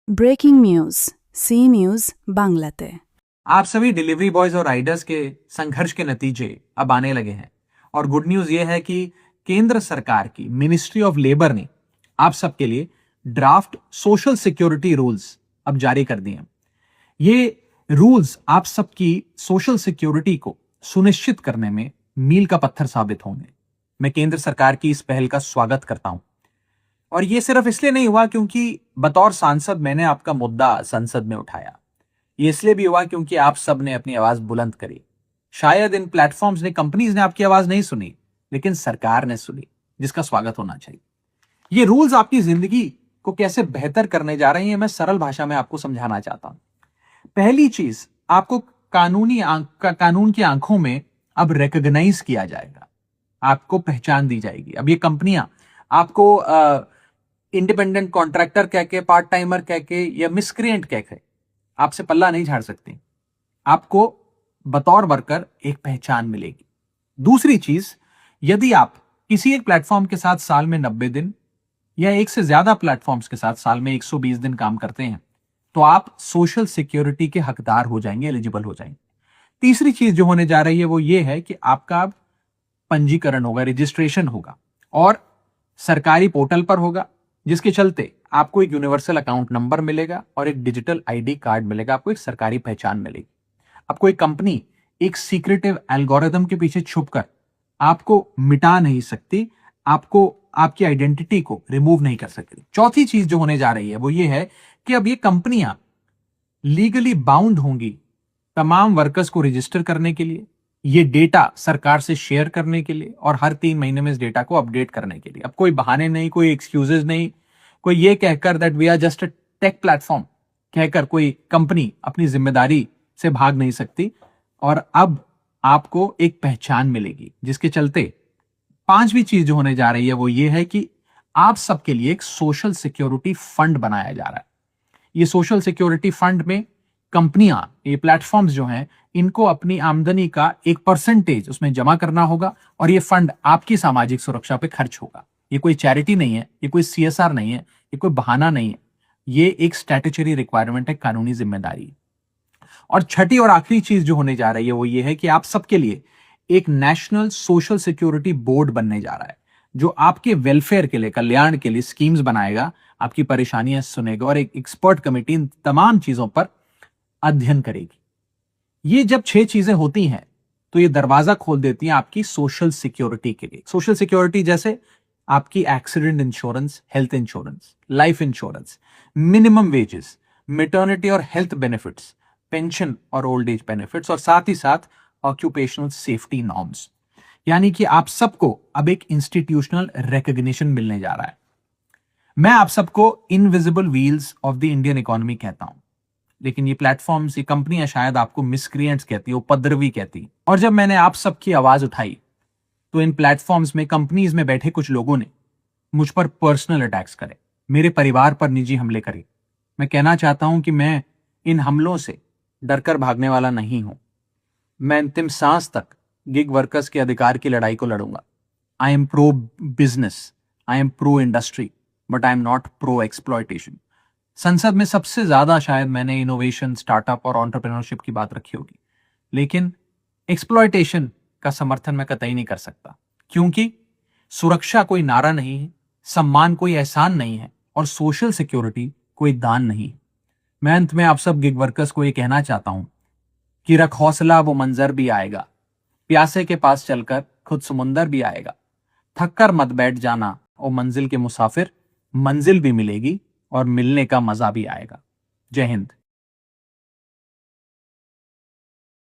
Breaking news C news বাংলাতে। आप सभी डिलीवरी बॉयज और राइडर्स के संघर्ष के नतीजे अब आने लगे हैं। और गुड न्यूज यह है कि केंद्र सरकार की मिनिस्ट्री ऑफ लेबर ने आप सबके लिए ड्राफ्ट सोशल सिक्योरिटी रूल्स अब जारी कर दिए हैं। ये रूल्स आप सबकी सोशल सिक्योरिटी को सुनिश्चित करने में मील का पत्थर साबित होंगे। मैं केंद्र सरकार की इस पहल का स्वागत करता हूं। और यह सिर्फ इसलिए नहीं हुआ क्योंकि बतौर सांसद मैंने आपका मुद्दा संसद में उठाया। ये इसलिए भी हुआ क्योंकि आप सब ने अपनी आवाज बुलंद करी। शायद इन प्लेटफॉर्म्स ने, कंपनीज ने आपकी आवाज नहीं सुनी, लेकिन सरकार ने सुनी, जिसका स्वागत होना चाहिए। ये रूल्स आपकी जिंदगी को कैसे बेहतर करने जा रहे हैं, मैं सरल भाषा में आपको समझाना चाहता हूं। पहली चीज, आपको कानून की आंखों में अब रिकॉग्नाइज किया जाएगा, आपको पहचान दी जाएगी। अब ये कंपनियां आपको इंडिपेंडेंट कॉन्ट्रैक्टर कह के, पार्ट टाइमर कह के या मिसक्रिएंट कह के आपसे पल्ला नहीं झाड़ सकती। आपको बतौर वर्कर एक पहचान मिलेगी। दूसरी चीज, यदि आप किसी एक प्लेटफॉर्म के साथ साल में 90 दिन या एक से ज्यादा प्लेटफॉर्म्स के साथ साल में 120 दिन काम करते हैं, तो आप सोशल सिक्योरिटी के हकदार हो जाएंगे, एलिजिबल हो जाएंगे। तीसरी चीज जो होने जा रही है वो ये है कि आपका पंजीकरण होगा, रजिस्ट्रेशन होगा और सरकारी पोर्टल पर होगा, जिसके चलते आपको एक यूनिवर्सल अकाउंट नंबर मिलेगा और एक डिजिटल आईडी कार्ड मिलेगा, आपको एक सरकारी पहचान मिलेगी। अब कोई कंपनी एक सीक्रेटिव एल्गोरिथम के पीछे छुपकर आपको मिटा नहीं सकती, आपको आपकी आइडेंटिटी को रिमूव नहीं कर सकती। चौथी चीज जो होने जा रही है वो ये है कि अब ये कंपनियां लीगली बाउंड होंगी तमाम वर्कर्स को रजिस्टर करने के लिए, ये डेटा सरकार से शेयर करने के लिए और हर 3 महीने में इस डेटा को अपडेट करने के लिए। अब कोई बहाने नहीं, कोई एक्सक्यूजेस नहीं, कोई ये कहकर that we are just a tech platform कहकर कोई कंपनी अपनी जिम्मेदारी से भाग नहीं सकती। और अब आपको एक पहचान मिलेगी, जिसके चलते पांचवी चीज जो होने जा रही है वो ये है कि आप सबके लिए एक सोशल सिक्योरिटी फंड बनाया जा रहा है। ये सोशल सिक्योरिटी फंड में कंपनियां, ये प्लेटफॉर्म्स जो हैं, इनको अपनी आमदनी का एक परसेंटेज उसमें जमा करना होगा और ये फंड आपकी सामाजिक सुरक्षा पे खर्च होगा। ये कोई चैरिटी नहीं है, ये कोई सीएसआर नहीं है, ये कोई बहाना नहीं है, ये एक स्टैट्यूटरी रिक्वायरमेंट है, कानूनी जिम्मेदारी। और छठी और आखिरी चीज जो होने जा रही है वो ये है कि आप सबके लिए एक नेशनल सोशल सिक्योरिटी बोर्ड बनने जा रहा है, जो आपके वेलफेयर के लिए, कल्याण के लिए स्कीम्स बनाएगा, आपकी परेशानियां सुनेगा और एक एक्सपर्ट कमेटी इन तमाम चीजों पर अध्ययन करेगी। ये जब 6 चीजें होती हैं तो ये दरवाजा खोल देती हैं आपकी सोशल सिक्योरिटी के लिए। सोशल सिक्योरिटी जैसे आपकी accident insurance, health insurance, life insurance, minimum wages, maternity और हेल्थ बेनिफिट्स, पेंशन और ओल्ड एज बेनिफिट्स, और साथ ही साथ ऑक्यूपेशनल सेफ्टी नॉर्म्स। यानी कि आप सबको अब एक इंस्टीट्यूशनल रिकॉग्निशन मिलने जा रहा है। मैं आप सबको invisible wheels of the Indian economy कहता हूं, लेकिन ये प्लेटफॉर्म्स, ये कंपनियां शायद आपको मिसक्रिएंट्स कहती है, उपद्रवी कहती। और जब मैंने आप सबकी आवाज उठाई तो इन प्लेटफॉर्म्स में, कंपनीज में बैठे कुछ लोगों ने मुझ पर पर्सनल अटैक्स करे, मेरे परिवार पर निजी हमले करे। मैं कहना चाहता हूं कि मैं इन हमलों से डरकर भागने वाला नहीं हूं। मैं अंतिम सांस तक गिग वर्कर्स के अधिकार की लड़ाई को लड़ूंगा। I am pro business, I am pro industry, but I am not pro exploitation. संसद में सबसे ज्यादा शायद मैंने इनोवेशन, स्टार्टअप और एंटरप्रेन्योरशिप की बात रखी होगी, लेकिन एक्सप्लॉयटेशन का समर्थन मैं कतई नहीं कर सकता, क्योंकि सुरक्षा कोई नारा नहीं है, सम्मान कोई एहसान नहीं है और सोशल सिक्योरिटी कोई दान नहीं है। मैं अंत में आप सब गिग वर्कर्स को यह कहना चाहता हूं कि रख हौसला, वो मंजर भी आएगा, प्यासे के पास चलकर खुद समुंदर भी आएगा। थक कर मत बैठ जाना ओ मंजिल के मुसाफिर, मंजिल भी मिलेगी और मिलने का मजा भी आएगा। जय हिंद।